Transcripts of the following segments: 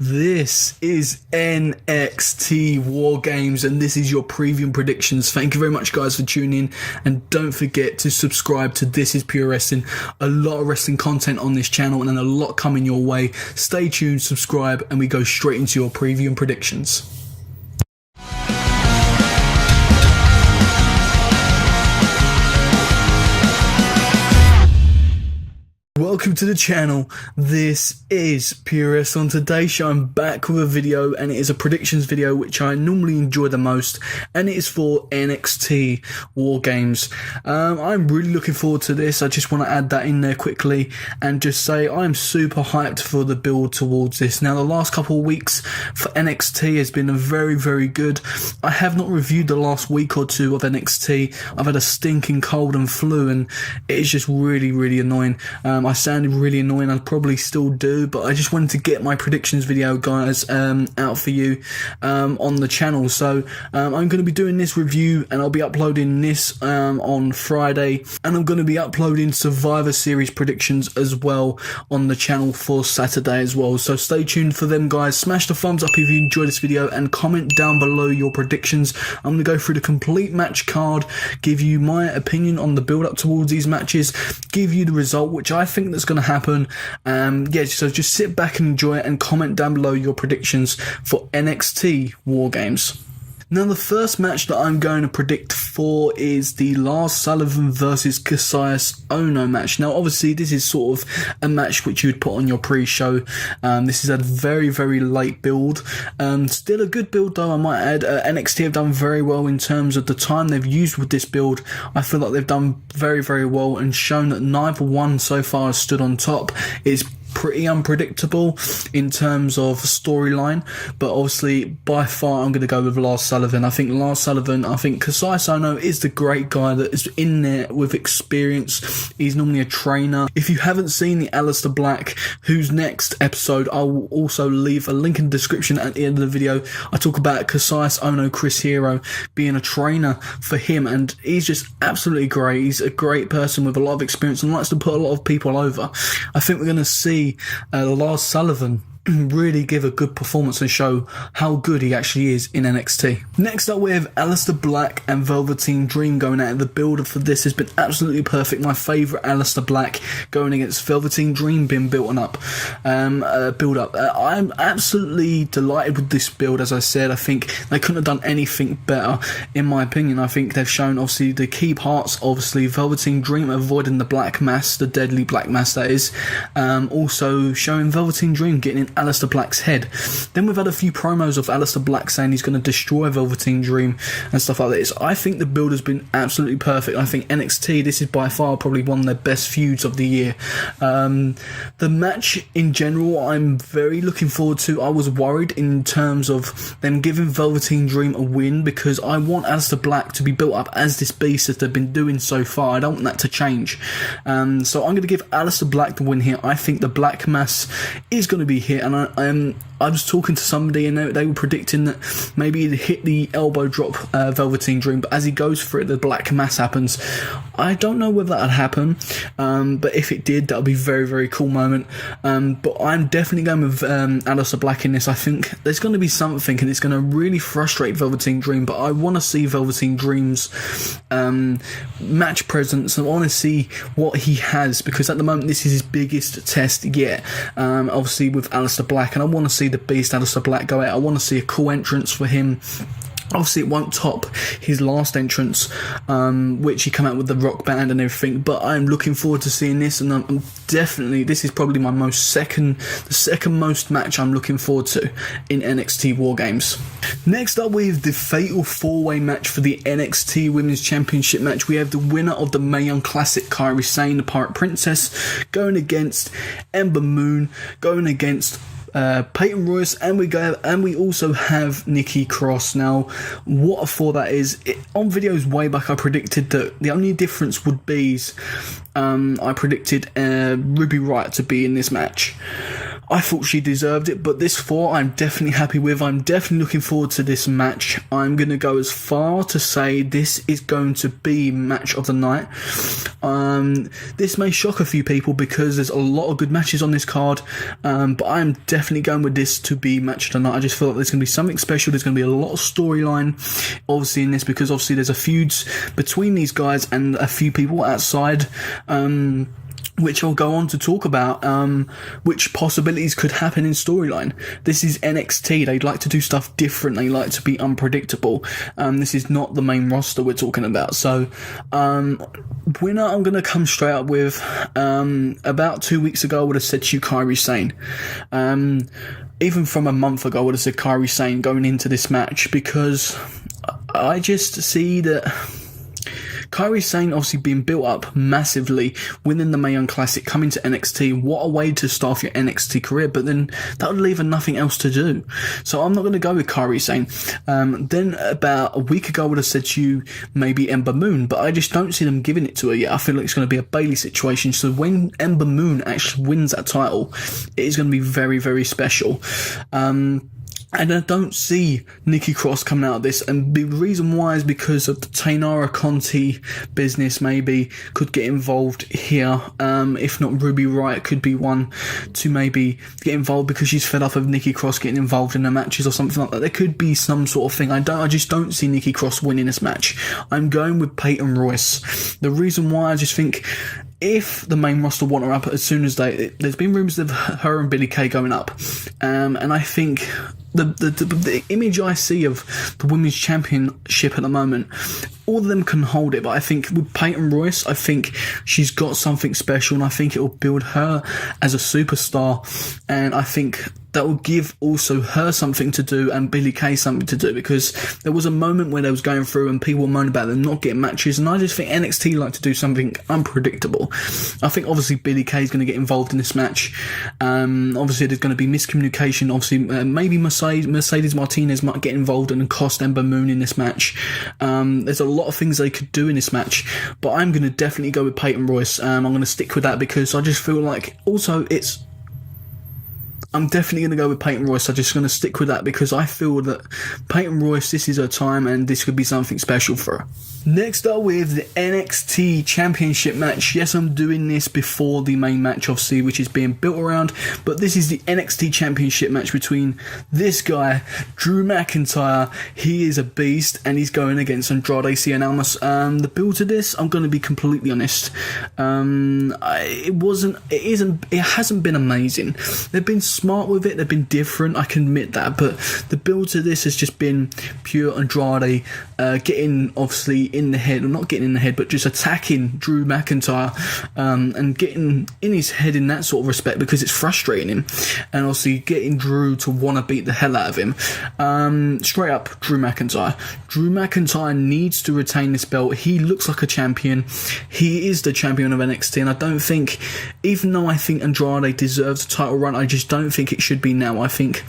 This is NXT War Games, and this is your preview and predictions. Thank you very much, guys, for tuning in, and don't forget to subscribe to This Is Pure Wrestling. A lot of wrestling content on this channel, and then a lot coming your way. Stay tuned, subscribe, and we go straight into your preview and predictions. Welcome to the channel. This is Pure Wrestling. On today's show, I'm back with a video, and it is a predictions video which I normally enjoy the most, and it is for NXT War Games. I'm really looking forward to this. I just want to add that in there quickly and just say I'm super hyped for the build towards this. Now, the last couple of weeks for NXT has been very, very good. I have not reviewed the last week or two of NXT. I've had a stinking cold and flu, and it is just really, really annoying. I sounded really annoying, I probably still do, but I just wanted to get my predictions video, guys, out for you on the channel. So I'm going to be doing this review, and I'll be uploading this on Friday, and I'm going to be uploading Survivor Series predictions as well on the channel for Saturday as well. So stay tuned for them, guys. Smash the thumbs up if you enjoyed this video, and comment down below your predictions. I'm going to go through the complete match card, give you my opinion on the build up towards these matches, give you the result which I think that's going to happen. Yeah, so just sit back and enjoy it, and comment down below your predictions for NXT War Games. Now, the first match that I'm going to predict for is the Lars Sullivan versus Cassius Ohno match. Now, obviously, this is sort of a match which you would put on your pre-show. This is a very, very late build. Still a good build, though, I might add. NXT have done very well in terms of the time they've used with this build. I feel like they've done very, very well and shown that neither one so far has stood on top. It's pretty unpredictable in terms of storyline, but obviously by far I'm going to go with Lars Sullivan. I think Cassius Ohno is the great guy that is in there with experience. He's normally a trainer. If you haven't seen the Aleister Black Who's Next episode, I will also leave a link in the description at the end of the video. I talk about Cassius Ohno, Chris Hero, being a trainer for him, and he's just absolutely great. He's a great person with a lot of experience and likes to put a lot of people over. I think we're going to see Lars Sullivan really give a good performance and show how good he actually is in NXT. Next up, we have Aleister Black and Velveteen Dream going at it. The build-up for this has been absolutely perfect. My favourite Aleister Black going against Velveteen Dream being build-up. I'm absolutely delighted with this build. As I said, I think they couldn't have done anything better, in my opinion. I think they've shown, obviously, the key parts. Obviously, Velveteen Dream avoiding the black mass, the deadly black mass that is. Also showing Velveteen Dream getting in Aleister Black's head. Then we've had a few promos of Aleister Black saying he's going to destroy Velveteen Dream and stuff like this. I think the build has been absolutely perfect. I think NXT, this is by far probably one of their best feuds of the year. The match in general, I'm very looking forward to. I was worried in terms of them giving Velveteen Dream a win, because I want Aleister Black to be built up as this beast that they've been doing so far. I don't want that to change. So I'm going to give Aleister Black the win here. I think the Black Mass is going to be here. And I was talking to somebody, and they were predicting that maybe he'd hit the elbow drop Velveteen Dream, but as he goes for it, the black mass happens. I don't know whether that'd happen, but if it did, that would be a very, very cool moment. But I'm definitely going with Aleister Black in this. I think there's going to be something, and it's going to really frustrate Velveteen Dream, but I want to see Velveteen Dream's match presence. I want to see what he has, because at the moment this is his biggest test yet, obviously with Aleister Black, and I want to see the beast Aleister Black go out. I want to see a cool entrance for him. Obviously, it won't top his last entrance, which he came out with the rock band and everything, but I'm looking forward to seeing this, and I'm definitely, this is probably my the second most match I'm looking forward to in NXT War Games. Next up, we have the Fatal 4-Way match for the NXT Women's Championship match. We have the winner of the Mae Young Classic, Kairi Sane, the Pirate Princess, going against Ember Moon, going against Peyton Royce, and we also have Nikki Cross. Now, what for that is, on videos way back, I predicted that the only difference would be I predicted Ruby Riott to be in this match. I thought she deserved it, but this 4 I'm definitely happy with. I'm definitely looking forward to this match. I'm going to go as far to say this is going to be match of the night. This may shock a few people because there's a lot of good matches on this card, but I'm definitely going with this to be match of the night. I just feel like there's going to be something special. There's going to be a lot of storyline, obviously, in this, because obviously there's a feuds between these guys and a few people outside, which I'll go on to talk about, which possibilities could happen in storyline. This is NXT. They like to do stuff different. They like to be unpredictable. This is not the main roster we're talking about. So, winner, I'm going to come straight up with, about 2 weeks ago, I would have said to you Kairi Sane. Even from a month ago, I would have said Kairi Sane going into this match, because I just see that Kairi Sane obviously being built up massively, winning the Mae Young Classic, coming to NXT. What a way to start off your NXT career, but then that would leave her nothing else to do. So I'm not going to go with Kairi Sane. Then about a week ago I would have said to you maybe Ember Moon, but I just don't see them giving it to her yet. I feel like it's going to be a Bayley situation. So when Ember Moon actually wins that title, it is going to be very, very special. And I don't see Nikki Cross coming out of this, and the reason why is because of the Taynara Conti business maybe could get involved here. If not, Ruby Riott could be one to maybe get involved because she's fed up of Nikki Cross getting involved in the matches or something like that. There could be some sort of thing. I just don't see Nikki Cross winning this match. I'm going with Peyton Royce. The reason why, I just think if the main roster want her up as soon as there's been rumours of her and Billie Kay going up, and I think the image I see of the Women's Championship at the moment, all of them can hold it, but I think with Peyton Royce, I think she's got something special, and I think it will build her as a superstar, and I think that will give also her something to do and Billie Kay something to do, because there was a moment where they was going through and people were moaning about them not getting matches, and I just think NXT like to do something unpredictable. I think obviously Billie Kay is going to get involved in this match. Obviously there's going to be miscommunication. Obviously maybe Mercedes Martinez might get involved and cost Ember Moon in this match. There's a lot of things they could do in this match, but I'm going to definitely go with Peyton Royce. I'm going to stick with that because I just feel like also I'm definitely going to go with Peyton Royce. I'm just going to stick with that because I feel that Peyton Royce, this is her time and this could be something special for her. Next up, we have the NXT Championship match. Yes, I'm doing this before the main match, obviously, which is being built around, but this is the NXT Championship match between this guy, Drew McIntyre. He is a beast, and he's going against Andrade Cien Almas. The build to this, I'm going to be completely honest, it hasn't been amazing. They've been smart with it, they've been different, I can admit that, but the build to this has just been pure Andrade getting obviously in the head, or not getting in the head, but just attacking Drew McIntyre and getting in his head in that sort of respect because it's frustrating him, and obviously getting Drew to want to beat the hell out of him. Straight up, Drew McIntyre needs to retain this belt. He looks like a champion. He is the champion of NXT, and I don't think, even though I think Andrade deserves a title run, I just don't think it should be now. I think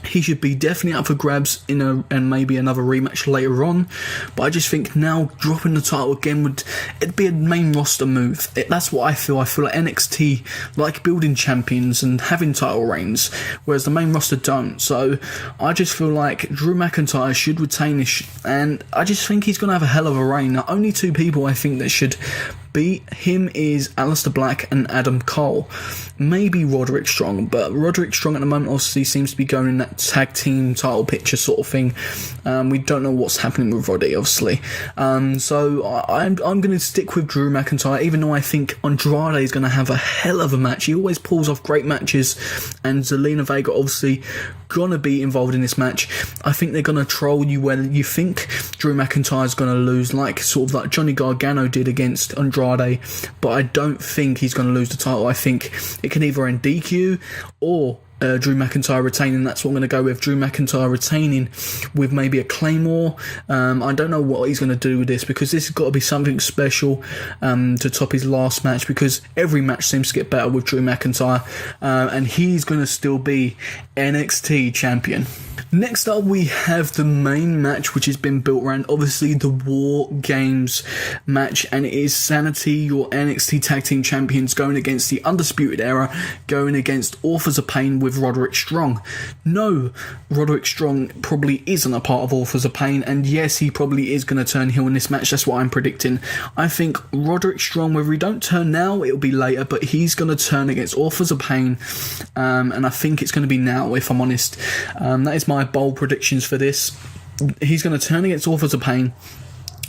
he should be definitely up for grabs and maybe another rematch later on, but I just think now dropping the title again it'd be a main roster move. That's what I feel. I feel like NXT like building champions and having title reigns, whereas the main roster don't. So I just feel like Drew McIntyre should retain this, and I just think he's going to have a hell of a reign. Now, only two people I think that should beat him is Aleister Black and Adam Cole. Maybe Roderick Strong, but Roderick Strong at the moment obviously seems to be going in that tag team title picture sort of thing. We don't know what's happening with Roddy, obviously. So I'm going to stick with Drew McIntyre, even though I think Andrade is going to have a hell of a match. He always pulls off great matches, and Zelina Vega obviously going to be involved in this match. I think they're going to troll you whether you think Drew McIntyre is going to lose, like sort of like Johnny Gargano did against Andrade, but I don't think he's going to lose the title. I think it can either end DQ or Drew McIntyre retaining. That's what I'm going to go with. Drew McIntyre retaining with maybe a Claymore. I don't know what he's going to do with this, because this has got to be something special to top his last match, because every match seems to get better with Drew McIntyre, and he's going to still be NXT champion. Next up, we have the main match, which has been built around, obviously, the War Games match, and it is Sanity, your NXT Tag Team Champions, going against the Undisputed Era, going against Authors of Pain with Roderick Strong. No, Roderick Strong probably isn't a part of Authors of Pain, and yes, he probably is going to turn heel in this match. That's what I'm predicting. I think Roderick Strong, whether he don't turn now, it'll be later, but he's going to turn against Authors of Pain, and I think it's going to be now, if I'm honest. That is my bold predictions for this. He's going to turn against Authors of Pain,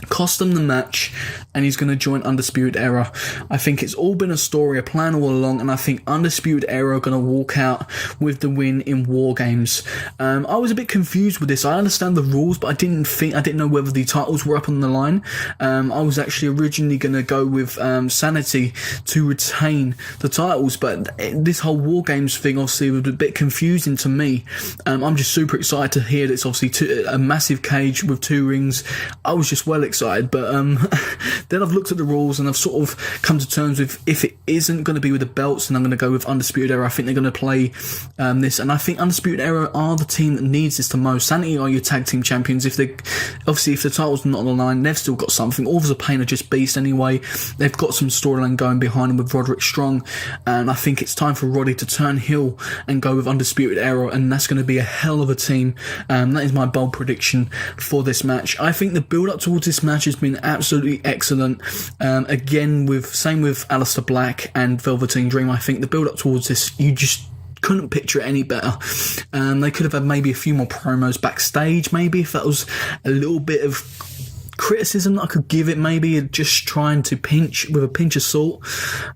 cost them the match, and he's going to join Undisputed Era. I think it's all been a story, a plan all along, and I think Undisputed Era are going to walk out with the win in War Games. I was a bit confused with this. I understand the rules, but I didn't know whether the titles were up on the line. I was actually originally going to go with Sanity to retain the titles, but this whole War Games thing obviously was a bit confusing to me. I'm just super excited to hear that it's obviously a massive cage with 2 rings. I was just well excited, but then I've looked at the rules and I've sort of come to terms with, if it isn't going to be with the belts, then I'm going to go with Undisputed Era. I think they're going to play this, and I think Undisputed Era are the team that needs this the most. Sanity are your tag team champions. If the title's not on the line, they've still got something. Authors of Pain are just beasts anyway. They've got some storyline going behind them with Roderick Strong, and I think it's time for Roddy to turn heel and go with Undisputed Era, and that's going to be a hell of a team. That is my bold prediction for this match. I think the build up towards this match has been absolutely excellent. Again, same with Aleister Black and Velveteen Dream. I think the build up towards this, you just couldn't picture it any better. They could have had maybe a few more promos backstage, maybe, if that was a little bit of criticism that I could give it, maybe just trying to pinch with a pinch of salt,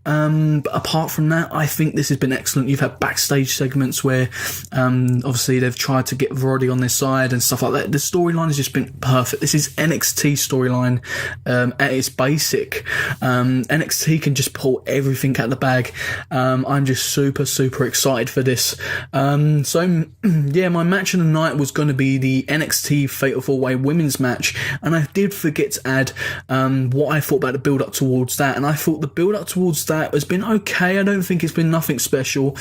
but apart from that, I think this has been excellent. You've had backstage segments where obviously they've tried to get Roddy on their side and stuff like that. The storyline has just been perfect. This is NXT storyline at its basic. NXT can just pull everything out of the bag. I'm just super excited for this. So yeah, my match of the night was going to be the NXT Fatal 4-Way Women's match, and I did forget to add what I thought about the build up towards that, and I thought the build up towards that has been okay. I don't think it's been nothing special.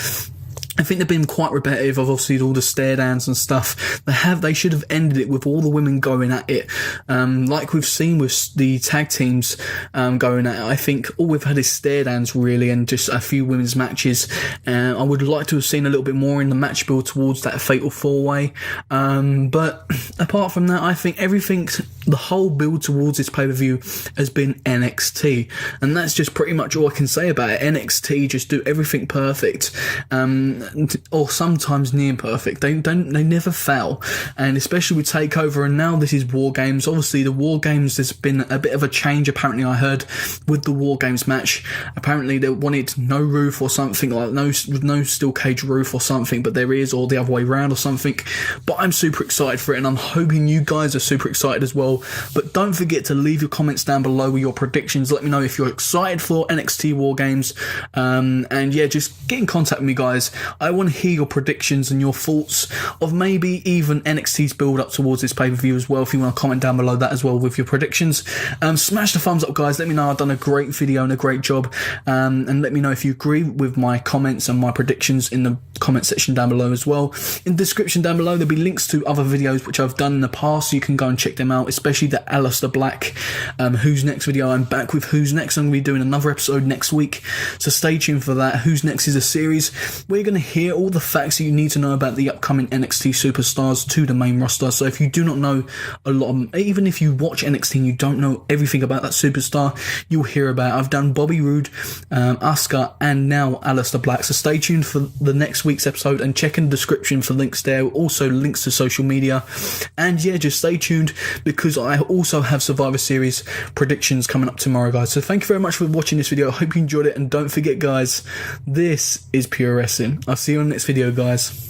I think they've been quite repetitive of obviously all the stare downs and stuff. They should have ended it with all the women going at it, like we've seen with the tag teams going at it. I think all we've had is stare downs really, and just a few women's matches. I would like to have seen a little bit more in the match build towards that Fatal 4-Way. But apart from that, I think the whole build towards this pay-per-view has been NXT, and that's just pretty much all I can say about it. NXT just do everything perfect. Or sometimes near perfect. They never fail, and especially with Takeover, and now this is War Games. Obviously the War Games, there's been a bit of a change apparently. I heard with the War Games match, apparently they wanted no roof or something, like no steel cage roof or something, but there is, or the other way around or something. But I'm super excited for it, and I'm hoping you guys are super excited as well. But don't forget to leave your comments down below with your predictions. Let me know if you're excited for NXT War Games, and yeah, just get in contact with me, guys. I want to hear your predictions and your thoughts of maybe even NXT's build up towards this pay-per-view as well. If you want to comment down below that as well with your predictions. Smash the thumbs up, guys. Let me know I've done a great video and a great job. And let me know if you agree with my comments and my predictions in the comment section down below as well. In the description down below, there'll be links to other videos which I've done in the past, so you can go and check them out, especially the Aleister Black Who's Next video. I'm back with Who's Next. I'm going to be doing another episode next week, so stay tuned for that. Who's Next is a series where you're going to hear all the facts that you need to know about the upcoming NXT superstars to the main roster. So if you do not know a lot of them, even if you watch NXT and you don't know everything about that superstar, you'll hear about it. I've done Bobby Roode, Asuka, and now Aleister Black. So stay tuned for the next week's episode, and check in the description for links there. Also links to social media. And yeah, just stay tuned, because I also have Survivor Series predictions coming up tomorrow, guys. So thank you very much for watching this video. I hope you enjoyed it, and don't forget, guys, this is Pure Wrestling. I'll see you on the next video, guys.